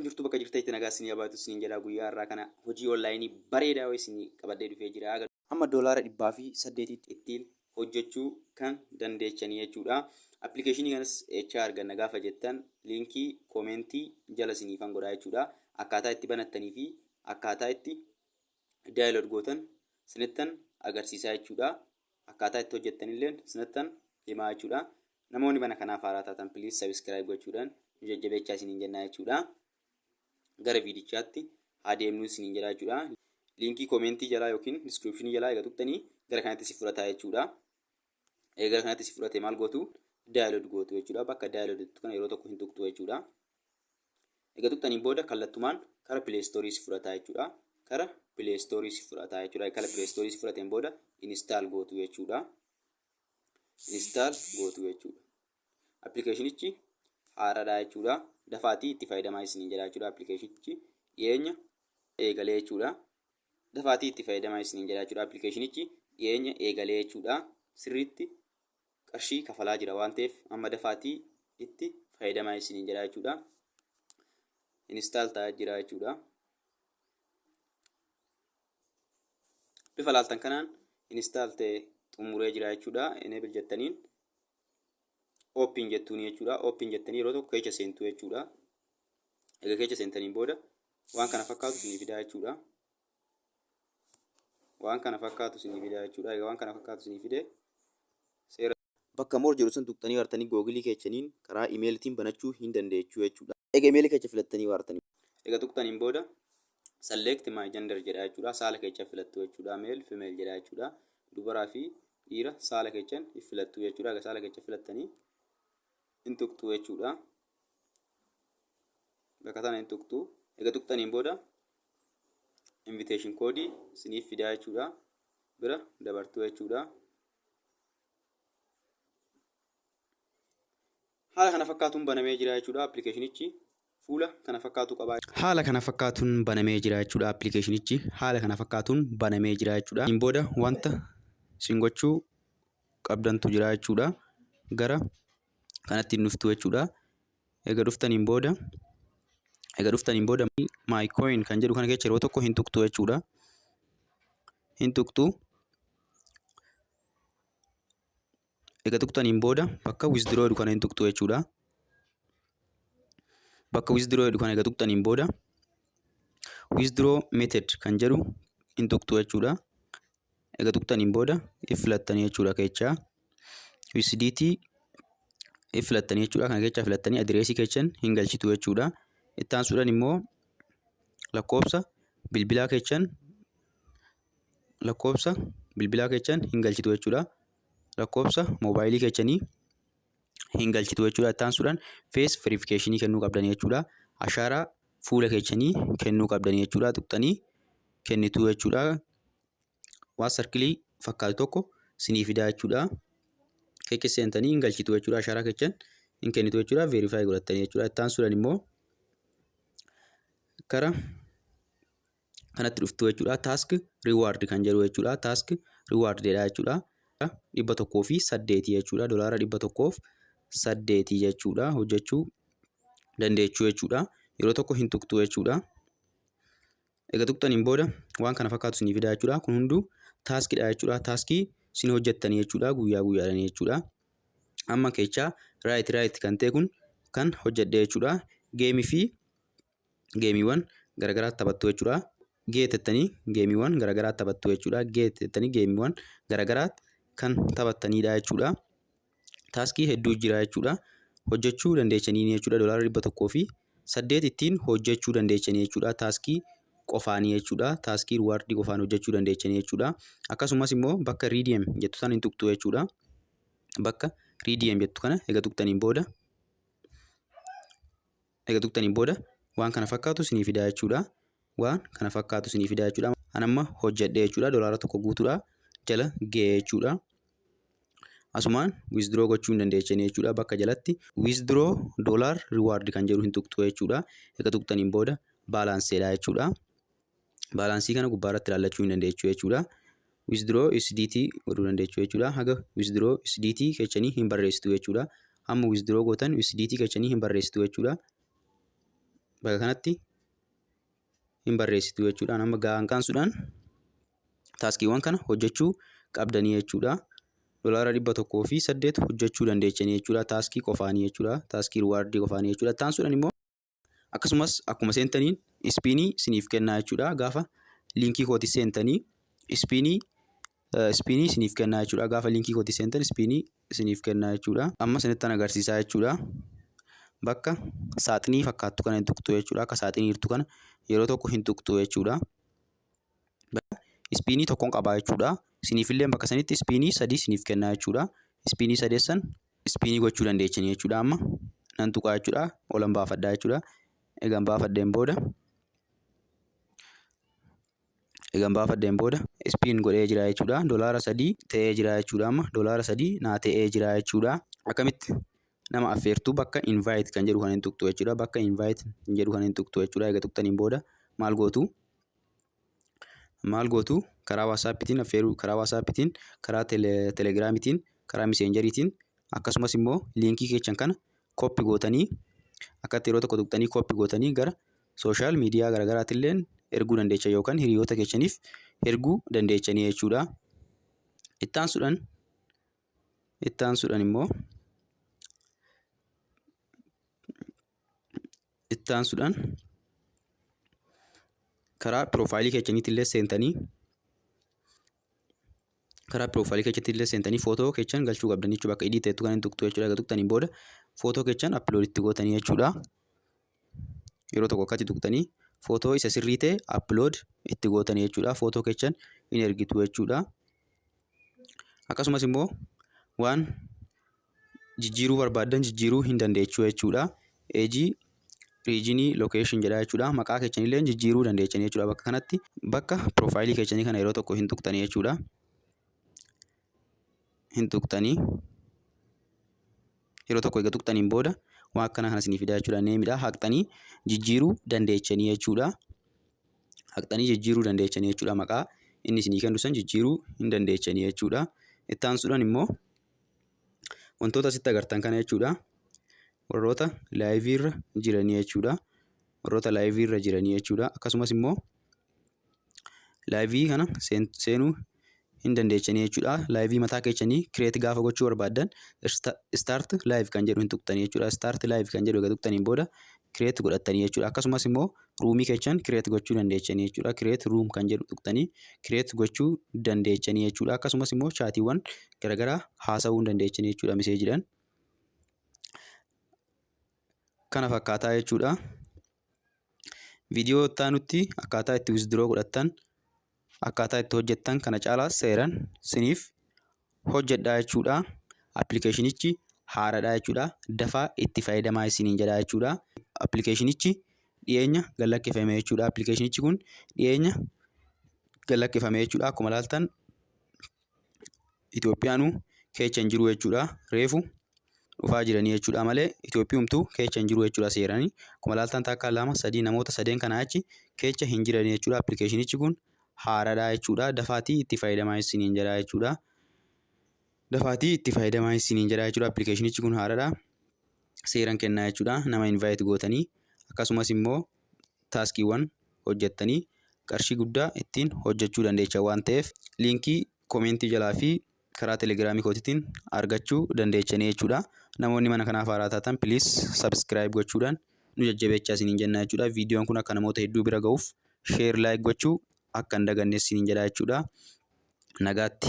jirtu bakka jirtanitti nagaa isinii habaatu isiniin jedha. Guyyaa har'aa kana hojii onlaayinii bareedaa wayii isinii qabadhee dhufee jira. Amma $808 ittiin hojjechuu kan dandeechanii jechuudha. Appilikeeshinii kanas HR arganna gaafa jettan liinkii koomentii jala isiniifan godhaa jechuudha. Akkaataa itti banattanii fi akkaataa itti daayiloogi gootan sinittan agarsiisaa jechuudha. Akkaataa itti hojjettanillee sinittan himaa jechuudha. Namoonni bana kanaaf haaraa taatan please subscribe gochuudhaan jajjabeechaa isiniin jennaa jechuudha. Gara viidichaatti adeemnu isiniin jedha jechuudha. Liinkii koomentii jalaa yookiin diskiripshinii jalaa egaa tuqxanii gara kanatti si fudhata jechuudha. Gara kanatti si fudhatee maal gootu? Daayiloogi gootu jechuudha. Bakka daayiloogiitti kana yeroo tokko hin tuqxu jechuudha. Egaa tuqxanii booda kallattumaan kara pileestoorii si fudhata jechuudha. Kara pileestoorii si fudhata jechuudha. Kara pileestoorii si fudhateen booda install gootu jechuudha. Install gootu jechuudha. Appilikeeshinichi haaraadha jechuudha. Dafaatii itti fayyadamaa isiniin jedha jechuudha. Appilikeeshinichi dhiyeenya eegalee jechuudha. Dafaatii itti fayyadamaa isiniin jedha jechuudha. Appilikeeshinichi dhiyeenya eegalee jechuudha. Sirriitti qarshii kafalaa jira waan ta'eef amma dafaatii itti fayyadamaa isiniin jedha jechuudha. Install ta'aa jira jechuudha. Bifa laaltan kanaan install ta'e xumuree jira jechuudha. Enable jettaniin open jettuun jechuudha. Open jettanii yeroo tokko keessa seentu jechuudha. Egaa keessa seentaniin booda waan kana fakkaatu isinii fidaa jechuudha. Waan kana fakkaatu isinii fidaa jechuudha. Egaa waan kana fakkaatu isinii fidee seera bakka moor jedhu san tuqxanii waartanii googilii keessaniin karaa imeelitiin banachuu hin dandeechuu jechuudha. Egaa imeelii keessa filattanii waartanii. Egaa tuqxaniin booda select my gender jedha jechuudha. Saala keessa filattu jechuudha. Male female jedha jechuudha. Dubaraa fi dhiira saala keessan filattu jechuudha. Egaa saala keessa filattanii hin tuqxu jechuudha. Bakka tana hin tuqxu. Egaa tuqxaniin booda invitation code isiniif fidaa jechuudha. Bira dabartu jechuudha. Haala kana fakkaatuun banamee jira jechuudha. Appilikeeshinichi fuula kana fakkaatu qaba. Haala kana fakkaatuun banamee jira jechuudha. Appilikeeshinichi haala kana fakkaatuun banamee jira jechuudha. Inni booda wanta isin gochuu qabdantu jira jechuudha. Gara kanatti dhuftu jechuudha. Egaa dhuftaniin booda my coin kan jedhu kana keessa yeroo tokko hin tuqxu jechuudha. Hin tuqxu. Egaa tuqxaniin booda bakka withdraw jedhu kana hin tuqxu jechuudha. Bakka withdraw jedhu kana egaa tuqxaniin booda withdraw method kan jedhu hin tuqxu jechuudha. Egaa tuqxaniin booda filattanii jechuudha keessaa USDT filattanii jechuudha. Kana keessaa filattanii adireesii keessan hin galchitu jechuudha. Itti aansuudhaan immoo lakkoofsa bilbilaa keessan hin galchitu jechuudha. Lakkoofsa moobaayilii keessanii hin galchitu jechuudha. Itti aansuudhaan face verification kennuu qabdanii jechuudha. Ashaaraa fuula keessanii kennuu qabdanii jechuudha. Tuqxanii kennitu jechuudha. Waan sarkilii fakkaatu tokko isinii fidaa jechuudha. Keessa seentanii hin galchitu jechuudha. Ashaaraa keessan hin kennitu jechuudha. Verify godhattanii jechuudha. Itti aansuudhaan immoo kara kanatti dhuftu jechuudha. Task reward kan jedhu jechuudha. Task reward jedha jechuudha. 108 jechuudha. $108 jechuudha. Hojjechuu dandeechuu jechuudha. Yeroo tokko hin tuqxu jechuudha. Egaa tuqxaniin booda waan kana fakkaatu isinii fidaa jechuudha. Kun hunduu taaskiidha jechuudha. Taaskii isin hojjettanii jechuudha. Guyyaa guyyaadhaan jechuudha. Amma keessaa right kan ta'e kun kan hojjedhe jechuudha. Geemii fi geemiiwwan garaagaraa taphattu jechuudha. Geetettanii geemiiwwan garaagaraa taphattu jechuudha. Geetettanii geemiiwwan garaagaraa kan taphattanidha jechuudha. Taaskii hedduu jira jechuudha. Hojjechuu dandeechanii jechuudha. $108 ittiin hojjechuu dandeechanii jechuudha. Taaskii qofaanii jechuudha. Taaskii riwaardii qofaan hojjechuu dandeechanii jechuudha. Akkasumas immoo bakka redeem jettu sana hin tuqxu jechuudha. Bakka redeem jettu kana egaa tuqxaniin booda waan kana fakkaatu isinii fidaa jechuudha. Waan kana fakkaatu isinii fidaa jechuudha. Anamma hojjedhe jechuudha. $1 guutuudha jala ga'ee jechuudha. Asumaan withdraw gochuu hin dandeechanii jechuudha. Bakka jalatti withdraw dollar reward kan jedhu hin tuqxu jechuudha. Egaa tuqxaniin booda baalaanseedha jechuudha. Baalaansii kana gubbaarratti ilaallachuu hin dandeechuu jechuudha. Withdraw USDT godhuu dandeechuu jechuudha. Haga withdraw USDT keessanii hin barreessitu jechuudha. Amma withdraw gootan USDT keessanii hin barreessitu jechuudha. bakka kanatti hin barreessitu jechuudha. Amma gaanqaansuudhaan taaskiiwwan kana hojjechuu qabdanii jechuudha. $108 hojjechuu dandeechanii jechuudha. Taaskii qofaanii jechuudha. Taaskii riwaardii qofaanii jechuudha. Taansuudhaan immoo akkasumas akkuma seentaniin ispiinii siniif kennaa jechuudha. Gaafa liinkii kooti seentanii ispiinii siniif kennaa jechuudha. Gaafa liinkii kooti seentan ispiinii siniif kennaa jechuudha. Amma sanittan agarsiisaa jechuudha. Bakka saaxinii fakkaattu kana hin tuqxu jechuudha. Akka saaxinii hirtu kana yeroo tokko hin tuqxu jechuudha. Ispiinii tokkoon qabaa jechuudha. Siniifillee bakka sanitti ispiinii 3 siniif kennaa jechuudha. Ispiinii 3 ispiinii gochuu dandeechanii jechuudha. Amma nan tuqaa jechuudha. Olan baafadhaa jechuudha. Egan baafadheen booda ispiin godhee jira jechuudha. $3 ta'ee jira jechuudha. Amma $3 naa ta'ee jira jechuudha. Akkamitti nama affeertuu bakka invite kan jedhu kan hin tuqxu jechuudha. Bakka invite hin jedhu kan hin tuqxu jechuudha. Egaa tuqxaniin booda maal gootu karaa WhatsAppitiin affeeruu, karaa WhatsAppitiin, karaa Telegiraamitiin, karaa Messenjeriitiin akkasumas immoo liinkii keessan kana koppi gootanii akkatti yeroo tokko tuqxanii koppi gootanii gara sooshaal miidiyaa garaagaraatillee erguu dandeechan yookaan hiriyoota keessaniif erguu dandeechanii jechuudha. Ittaansuudhaan karaa piroofaayilii keessaniitillee seentanii footoo keessan galchuu qabdan jechuudha. Bakka edit ta'etu kan hin tuqxu jechuudha. Egaa tuqxaniin booda footoo keessan upload itti gootanii jechuudha. Yeroo tokko akkatti tuqxanii footoo isa sirrii ta'e upload itti gootanii jechuudha. Footoo keessan hin ergitu jechuudha. Akkasumas immoo waan jijjiiruu barbaaddan jijjiiruu hin dandeechuu jechuudha. Eejii riijinii lokeeshin jedha jechuudha. Maqaa keessanillee jijjiiruu dandeechanii jechuudha. Bakka kanatti bakka piroofaayilii keessanii kana yeroo tokko hin tuqxanii jechuudha. Hin tuqxanii yeroo tokko egaa tuqxaniin booda waan akkana kana isinii fidaa jechuudha. Neemidha haqxanii jijjiiruu dandeechanii jechuudha. Haqxanii jijjiiruu dandeechanii jechuudha. Maqaa inni isinii kennu san jijjiiruu hin dandeechanii jechuudha. Ittaansuudhaan immoo wantoota asitti agartan kana jechuudha. Warroota laayivii irra jiranii jechuudha. Akkasumas immoo laayivii kana seenuu hin dandeechanii jechuudha. Laayivii mataa keessanii kireet gaafa gochuu barbaaddan start live kan jedhu hin tuqxanii jechuudha. Start live kan jedhu egaa tuqxaniin booda kireet godhattanii jechuudha. Akkasumas immoo ruumii keessan kireet gochuu dandeechanii jechuudha. Kireet ruum kan jedhu tuqxanii kireet gochuu dandeechanii jechuudha. Akkasumas immoo chaatiiwwan garaagaraa haasa'uu dandeechanii jechuudha. Miseejiidhaan kana fakkaataa jechuudha. Viidiyoo itti akkaataa itti withdraw godhattan akkaataa itti hojjettan kana caalaa seeran siniif hojjedhaa jechuudha. Appilikeeshinichi haaraadha jechuudha. Dafaa itti fayyadamaa isiniin jedha jechuudha. Appilikeeshinichi dhiyeenya gallakkifame jechuudha. Appilikeeshinichi kun dhiyeenya gallakkifame jechuudha. Akkuma ilaaltan Itoophiyaanuu keessa hin jiru jechuudha. Reefu dhufaa jiranii jechuudha malee Itoophiyaanuu keessa hin jiru jechuudha seeranii. Akkuma ilaaltan takka 2 3 namoota 3 kanaa achi keessa hin jiranii jechuudha. Appilikeeshinichi kun haaraadha jechuudha. Dafaatii itti fayyadamaa isiniin jedha jechuudha. Appilikeeshinichi kun haaraadha. Seeran kennaa jechuudha. Nama invite gootanii akkasumas immoo taaskiiwwan hojjettanii qarshii guddaa ittiin hojjechuu dandeecha waan ta'eef liinkii koomentii jalaa fi karaa telegiraamii kootiitiin argachuu dandeechanii jechuudha. Namoonni mana kanaaf haaraa taatan please subscribe gochuudhaan nu jajjabeechaa isiniin jenna jechuudha. Viidiyoon kun akka namoota hedduu bira ga'uuf share like gochuu akka hin daganne isiniin jedha jechuudha. Nagaatti.